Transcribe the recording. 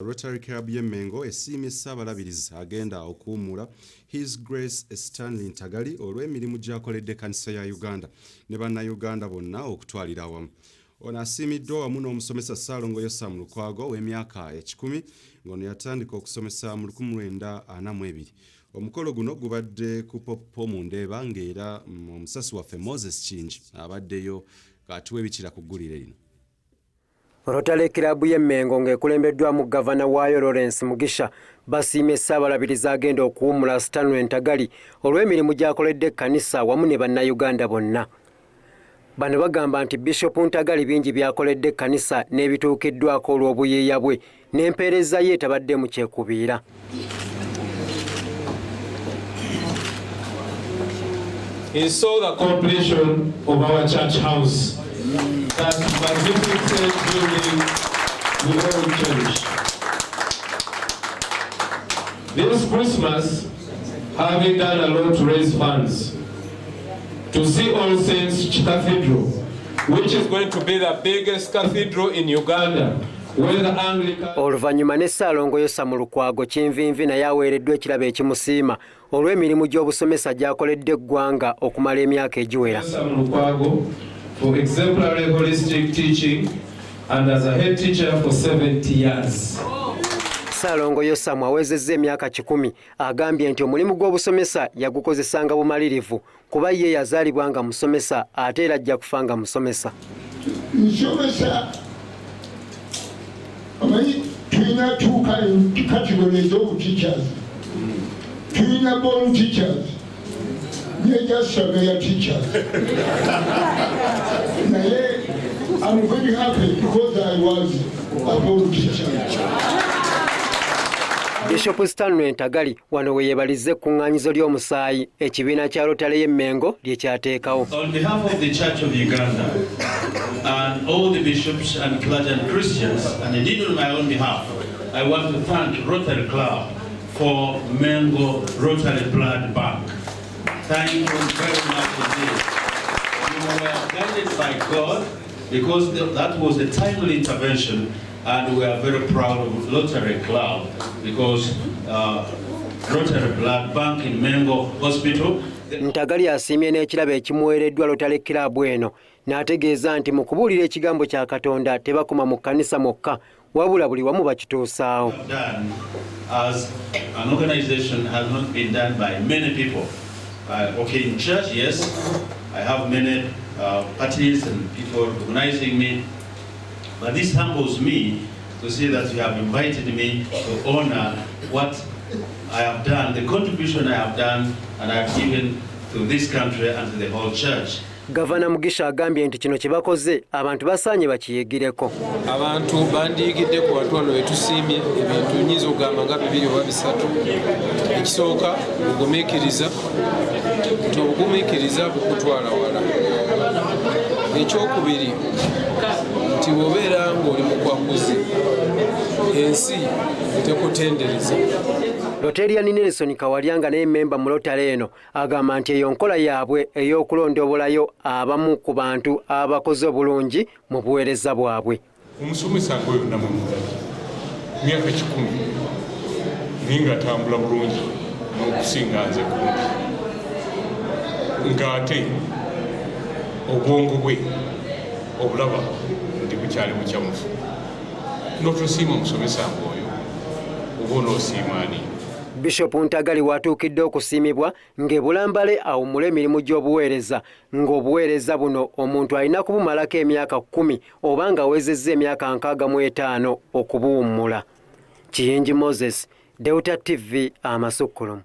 Rotary Club y'Emmengo esiimye Ssaabalabirizi agenda okuwummula His Grace Stanley Ntagali olw'emirimu gy'akoledde Ekkanisa ya Uganda ne bannayuganda bonna okutwalira awamu. Ono asiimiddwa wamu n'omusomesa Ssaalongo Yossam Lukwago ow'emyaka 10 ng'ono yatandika okusomesa mu 1942. Omukolo guno gubadde ku Popo mu Ndeeba ng'era omusasi waffe Moses Kingi abaddeyo katuwe bikira ku ggulire lino. Rotary Club y'Emmengo ng'ekulembeddwamu Gavana waayo Lawrence Mugisha basiimye Ssaabalabirizi agenda okuwummula Stanley Ntagali olw'emirimu gy'akoledde Ekkanisa wamu ne bannayuganda bonna. Bano bagamba nti Bishop Ntagali bingi by'akoledde Ekkanisa n'ebituukiddwako olw'obuyeeya bwe n'empeereza ye tabadde mu kyekubiira. He saw the completion of our church house that magnificent building we all cherish. This Christmas, having done a lot to raise funds to see All Saints Cathedral, which is going to be the biggest cathedral in Uganda. Oluvannyuma ne Ssaalongo Yossam Lukwago Kinvinvi naye aweereddwa ekirabo ekimusiima olw'emirimu gy'obusomesa gy'akoledde eggwanga okumala emyaka egiwera. For exemplary holistic teaching and as a head teacher for 70 years. Ssaalongo Yossam awezezza emyaka 10 agambye nti omulimu gw'obusomesa yagukozesanga bumalirivu kuba ye yazaalibwa nga musomesa ate era ajja kufa nga musomesa. Musomesa amanyi tulina tuuka category ez'obuteachers, tulina born teachers, just surveyor teachers. I'm very happy because I was a born teacher. Bishop Stanley Ntagali wano we yeebalizza ekkuŋŋaanyizo ly'omusaayi ekibiina kya Rotary y'Emmengo lye kyateekawo. On behalf of the Church of Uganda and all the bishops and clergy and Christians, and indeed on my own behalf, I want to thank Rotary Club for Mengo Rotary Blood Bank. Thank you very much indeed. You were guided by God because that was a timely intervention, and we are very proud of Rotary Club because Rotary Blood Bank in Mengo Hospital. Ntagali asiimye n'ekirabo ekimuweereddwa Rotary Club eno n'ategeeza nti mu kubuulira ekigambo kya Katonda tebakoma mu kkanisa mwokka wabula buli wamu bakituusaawo. As an organization has not been done by many people. Okay, in church, yes, I have many parties and people recognizing me, but this humbles me to see that you have invited me to honor what I have done, the contribution I have done and I have given to this country and to the whole church. Gavana Mugisha agambye nti kino kye bakoze abantu basaanye bakiyigireko. Abantu bandiyigidde ku bantu bano betusiimye ebintu nyiza okugamba nga 2 oba 3. Ekisooka ogumiikiriza nti obugumiikiriza bukutwala wala. Ekyokubiri nti bw'obeera ng'oli mu kwakuze ensi tekutendereza. Rotarian Nelson Kawalyanga naye memba mu Rotary eno agamba nti eyo nkola yaabwe ey'okulondobolayo abamu ku bantu abakoze obulungi mu buweereza bwabwe. Omusomesa ngoyo namwe myaka 10 ninga tambula bulungi n'okusinga nze kumpi ng'ate obwongo bwe obulaba ndi bukyali bukyamufu n'otusiima omusomesa ngoyo oba onoosiima ani. Bishop Ntagali watuukidde okusiimibwa ng'ebulambale awummula emirimu gy'obuweereza ng'obuweereza buno omuntu alina kubumalako emyaka 10 oba ng'awezezza emyaka 65 okubuwummula. Kiyingi Moses, Delta TV Amasukkulumu.